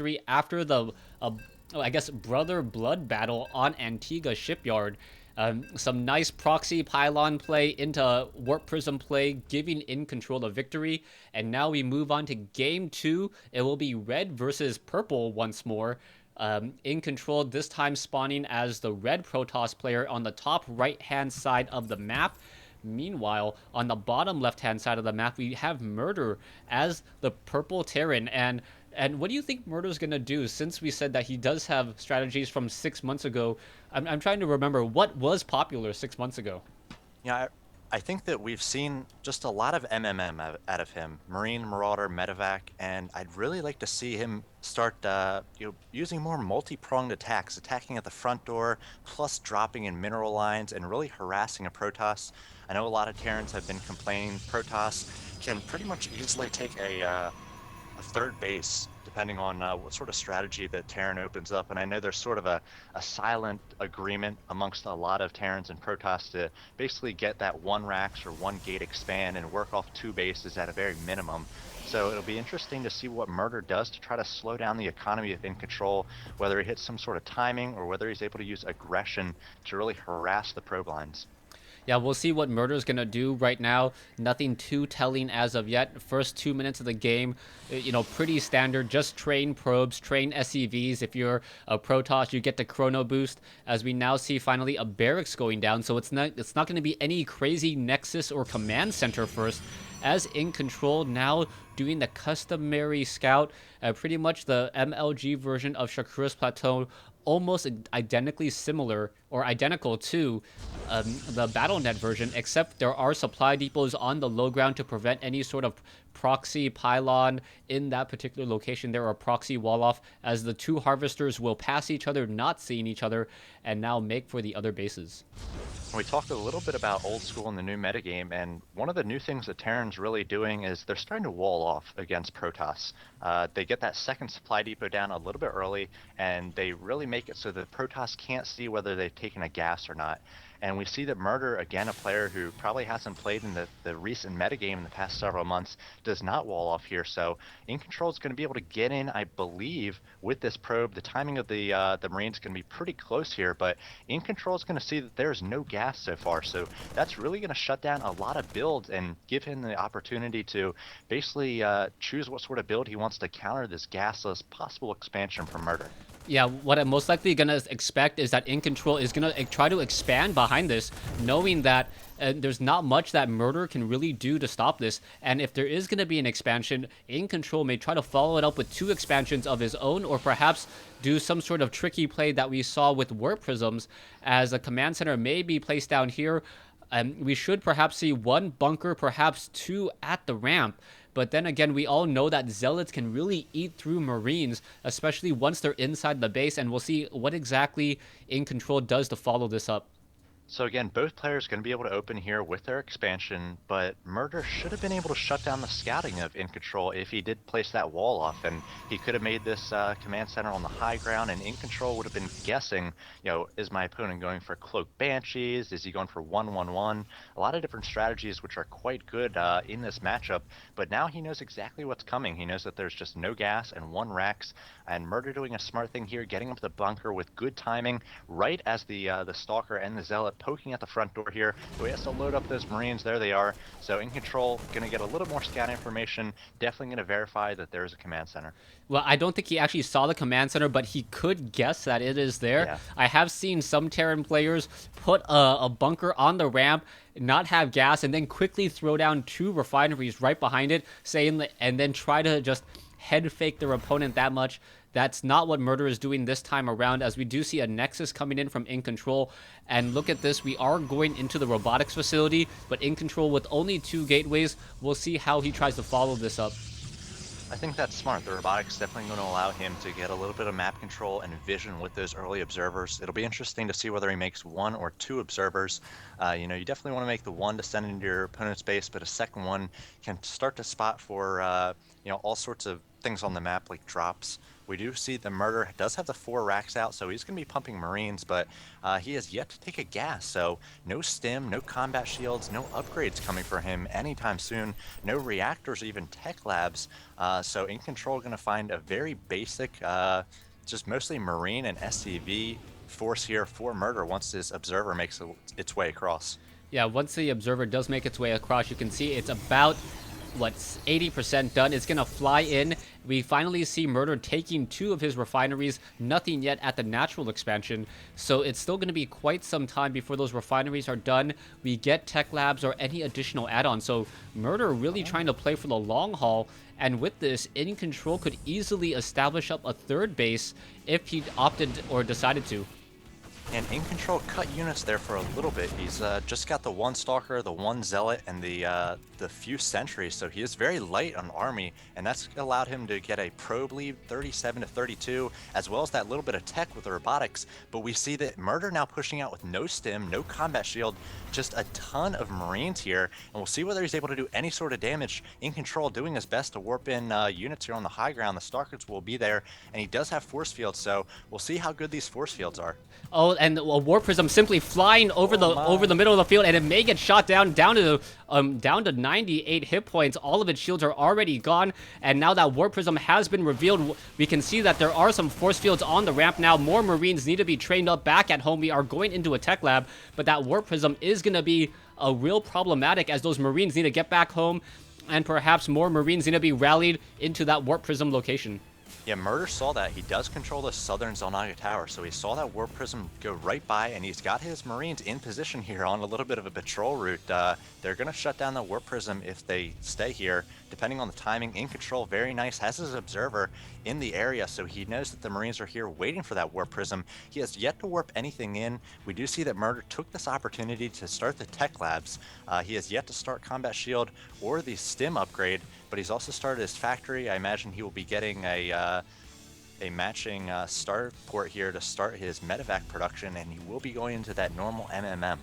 victory after the, I guess, brother blood battle on Antigua Shipyard. Some nice proxy pylon play into warp prism play, giving in control the victory. And now we move on to game two. It will be red versus purple once more. In control, this time spawning as the red Protoss player on the top right hand side of the map. Meanwhile, on the bottom left-hand side of the map, we have Murder as the purple Terran. And what do you think Murder's gonna do? Since we said that he does have strategies from 6 months ago, I'm trying to remember what was popular 6 months ago. Yeah, I think that we've seen just a lot of MMM out of him, Marine, Marauder, Medevac, and I'd really like to see him start, using more multi-pronged attacks, attacking at the front door, plus dropping in mineral lines and really harassing a Protoss. I know a lot of Terrans have been complaining Protoss can pretty much easily take a third base, depending on what sort of strategy that Terran opens up. And I know there's sort of a silent agreement amongst a lot of Terrans and Protoss to basically get that one Rax or one gate expand and work off two bases at a very minimum. So it'll be interesting to see what Murder does to try to slow down the economy of In Control, whether he hits some sort of timing or whether he's able to use aggression to really harass the probe lines. Yeah, we'll see what Murder's gonna do right now. Nothing too telling as of yet. First 2 minutes of the game, pretty standard. Just train probes, train SCVs. If you're a Protoss, you get the Chrono Boost. As we now see finally a barracks going down, so it's not going to be any crazy Nexus or Command Center first. As In Control now doing the customary scout, pretty much the MLG version of Shakura's Plateau, almost identically similar or identical to the BattleNet version, except there are supply depots on the low ground to prevent any sort of proxy pylon in that particular location. There are proxy wall off as the two harvesters will pass each other, not seeing each other, and now make for the other bases. We talked a little bit about old school in the new metagame, and one of the new things that Terran's really doing is they're starting to wall off against Protoss. They get that second supply depot down a little bit early, and they really make it so that Protoss can't see whether they've taken a gas or not. And we see that Murder, again, a player who probably hasn't played in the recent metagame in the past several months, does not wall off here. So In Control is going to be able to get in, I believe, with this probe. The timing of the Marines going to be pretty close here, but In Control is going to see that there's no gas so far. So that's really going to shut down a lot of builds and give him the opportunity to basically choose what sort of build he wants to counter this gasless possible expansion from Murder. Yeah, what I'm most likely gonna expect is that In Control is gonna try to expand behind this, knowing that there's not much that Murder can really do to stop this. And if there is gonna be an expansion, In Control may try to follow it up with two expansions of his own, or perhaps do some sort of tricky play that we saw with Warp Prisms, as a command center may be placed down here. We should perhaps see one bunker, perhaps two at the ramp. But then again, we all know that Zealots can really eat through Marines, especially once they're inside the base, and we'll see what exactly In Control does to follow this up. So again, both players going to be able to open here with their expansion, but Murder should have been able to shut down the scouting of In Control if he did place that wall off, and he could have made this command center on the high ground, and In Control would have been guessing, is my opponent going for Cloaked Banshees? Is he going for 1-1-1? A lot of different strategies which are quite good in this matchup, but now he knows exactly what's coming. He knows that there's just no gas and one Rax, and Murder doing a smart thing here, getting up the bunker with good timing, right as the Stalker and the Zealot poking at the front door here. So he has to load up those Marines. There they are. So In Control, going to get a little more scout information. Definitely going to verify that there is a command center. Well, I don't think he actually saw the command center, but he could guess that it is there. Yeah. I have seen some Terran players put a bunker on the ramp, not have gas, and then quickly throw down two refineries right behind it, and then try to just head fake their opponent that much. That's not what Murder is doing this time around, as we do see a Nexus coming in from In Control. And look at this, we are going into the robotics facility, but In Control with only two gateways. We'll see how he tries to follow this up. I think that's smart. The robotics definitely going to allow him to get a little bit of map control and vision with those early observers. It'll be interesting to see whether he makes one or two observers. You definitely want to make the one to send into your opponent's base, but a second one can start to spot for, all sorts of things on the map like drops, We do see the Murder does have the 4 racks out, so he's going to be pumping Marines, but he has yet to take a gas. So no stim, no combat shields, no upgrades coming for him anytime soon, no reactors or even tech labs. So In Control going to find a very basic, just mostly Marine and SCV force here for Murder once this Observer makes its way across. Yeah, once the Observer does make its way across, you can see it's about, what, 80% done. It's going to fly in. We finally see Murder taking 2 of his refineries, nothing yet at the natural expansion. So it's still going to be quite some time before those refineries are done. We get tech labs or any additional add-ons. So Murder really trying to play for the long haul. And with this, In Control could easily establish up a 3rd base if he opted or decided to. And In Control cut units there for a little bit. He's just got the 1 Stalker, the 1 Zealot, and the few Sentries, so he is very light on army, and that's allowed him to get a probe lead 37 to 32, as well as that little bit of tech with the robotics. But we see that Murder now pushing out with no stim, no combat shield, just a ton of Marines here, and we'll see whether he's able to do any sort of damage. In Control doing his best to warp in units here on the high ground. The Stalkers will be there, and he does have force fields, so we'll see how good these force fields are. Oh, and a Warp Prism simply flying over the middle of the field, and it may get shot down to 98 hit points. All of its shields are already gone, and now that Warp Prism has been revealed, we can see that there are some force fields on the ramp now. More Marines need to be trained up back at home. We are going into a tech lab, but that Warp Prism is going to be a real problematic as those Marines need to get back home, and perhaps more Marines need to be rallied into that Warp Prism location. Yeah, Murder saw that. He does control the southern Zelnaga Tower, so he saw that Warp Prism go right by, and he's got his Marines in position here on a little bit of a patrol route. They're going to shut down the Warp Prism if they stay here, depending on the timing. In Control, very nice, has his Observer in the area, so he knows that the Marines are here waiting for that Warp Prism. He has yet to warp anything in. We do see that Murder took this opportunity to start the tech labs. He has yet to start Combat Shield or the Stim upgrade, but he's also started his factory. I imagine he will be getting a matching starport here to start his medevac production, and he will be going into that normal MMM.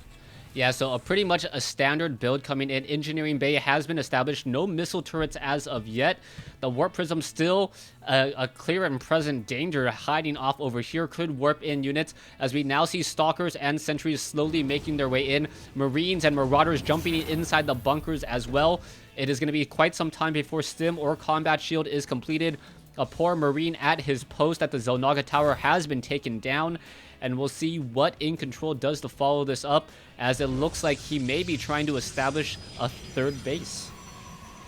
Yeah, so pretty much a standard build coming in. Engineering Bay has been established. No missile turrets as of yet. The Warp Prism still a clear and present danger hiding off over here. Could warp in units as we now see Stalkers and Sentries slowly making their way in. Marines and Marauders jumping inside the bunkers as well. It is going to be quite some time before Stim or Combat Shield is completed. A poor Marine at his post at the Zelnaga Tower has been taken down, and we'll see what In Control does to follow this up, as it looks like he may be trying to establish a 3rd base.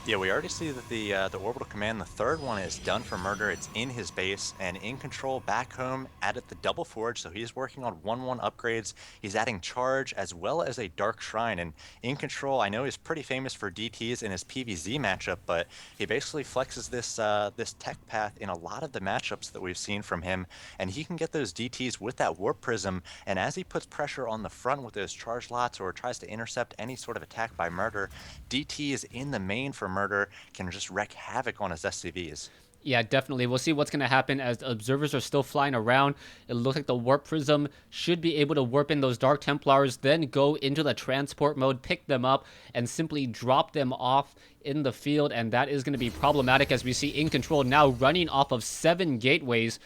Yeah, we already see that the orbital command, the 3rd one, is done for Murder. It's in his base, and In Control back home added the double forge, so he's working on 1-1 upgrades. He's adding charge as well as a dark shrine, and In Control, I know he's pretty famous for DTs in his PvZ matchup, but he basically flexes this this tech path in a lot of the matchups that we've seen from him, and he can get those DTs with that Warp Prism. And as he puts pressure on the front with those charge lots or tries to intercept any sort of attack by Murder, DTs in the main for Murder can just wreak havoc on his SCVs. Yeah, definitely. We'll see what's going to happen as the observers are still flying around. It looks like the Warp Prism should be able to warp in those Dark Templars, then go into the transport mode, pick them up, and simply drop them off in the field. And that is going to be problematic as we see In Control now running off of 7 gateways,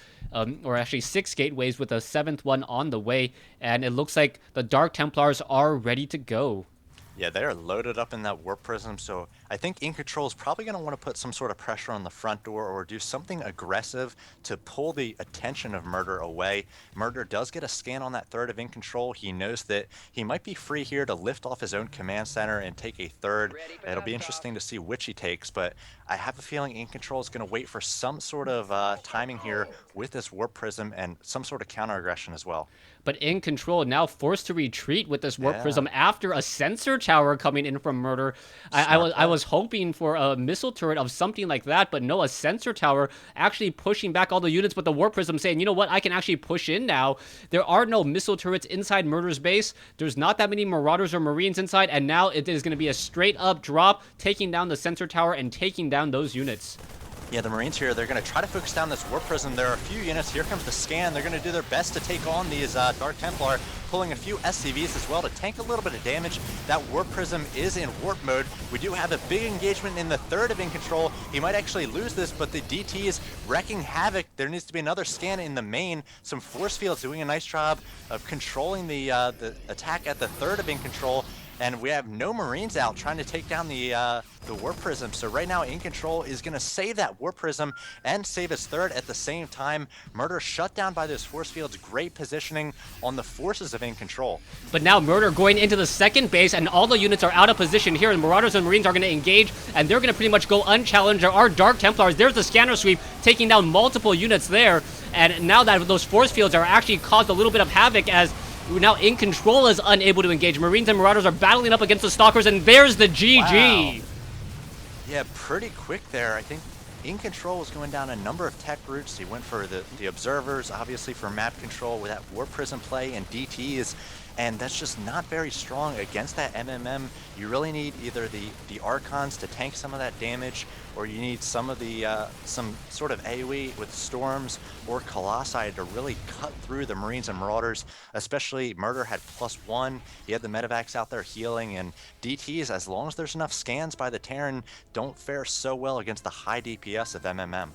or actually 6 gateways with a 7th one on the way. And it looks like the Dark Templars are ready to go. Yeah, they're loaded up in that Warp Prism, so I think In Control is probably going to want to put some sort of pressure on the front door or do something aggressive to pull the attention of Murder away. Murder does get a scan on that 3rd of In Control. He knows that he might be free here to lift off his own command center and take a 3rd. It'll be interesting to see which he takes, but I have a feeling In Control is going to wait for some sort of timing here with this Warp Prism and some sort of counter aggression as well. But In Control now forced to retreat with this Warp Prism after a sensor tower coming in from Murder. I was hoping for a missile turret of something like that, but no, a sensor tower actually pushing back all the units, but the Warp Prism saying, you know what, I can actually push in now. There are no missile turrets inside Murder's base. There's not that many Marauders or Marines inside, and now it is going to be a straight up drop, taking down the sensor tower and taking down those units. Yeah, the Marines here, they're going to try to focus down this Warp Prism. There are a few units. Here comes the scan. They're going to do their best to take on these Dark Templar, pulling a few SCVs as well to tank a little bit of damage. That Warp Prism is in warp mode. We do have a big engagement in the third of In Control. He might actually lose this, but the DT is wrecking havoc. There needs to be another scan in the main. Some force fields doing a nice job of controlling the attack at the third of In Control. And we have no Marines out trying to take down the Warp Prism. So right now, In Control is going to save that Warp Prism and save his third at the same time. Murder shut down by those force fields. Great positioning on the forces of In Control. But now Murder going into the second base, and all the units are out of position here, and Marauders and Marines are going to engage, and they're going to pretty much go unchallenged. There are Dark Templars. There's the scanner sweep, taking down multiple units there. And now that those force fields are actually caused a little bit of havoc, as now In Control is unable to engage. Marines and Marauders are battling up against the Stalkers, and there's the GG. Wow. Yeah, pretty quick there. I think In Control was going down a number of tech routes. He went for the Observers, obviously for map control with that Warp Prism play and DTs, and that's just not very strong against that MMM. You really need either the Archons to tank some of that damage, or you need some of the some sort of AoE with Storms or Colossi to really cut through the Marines and Marauders. Especially Murder had +1. He had the Medivacs out there healing, and DTs, as long as there's enough scans by the Terran, don't fare so well against the high DPS of MMM.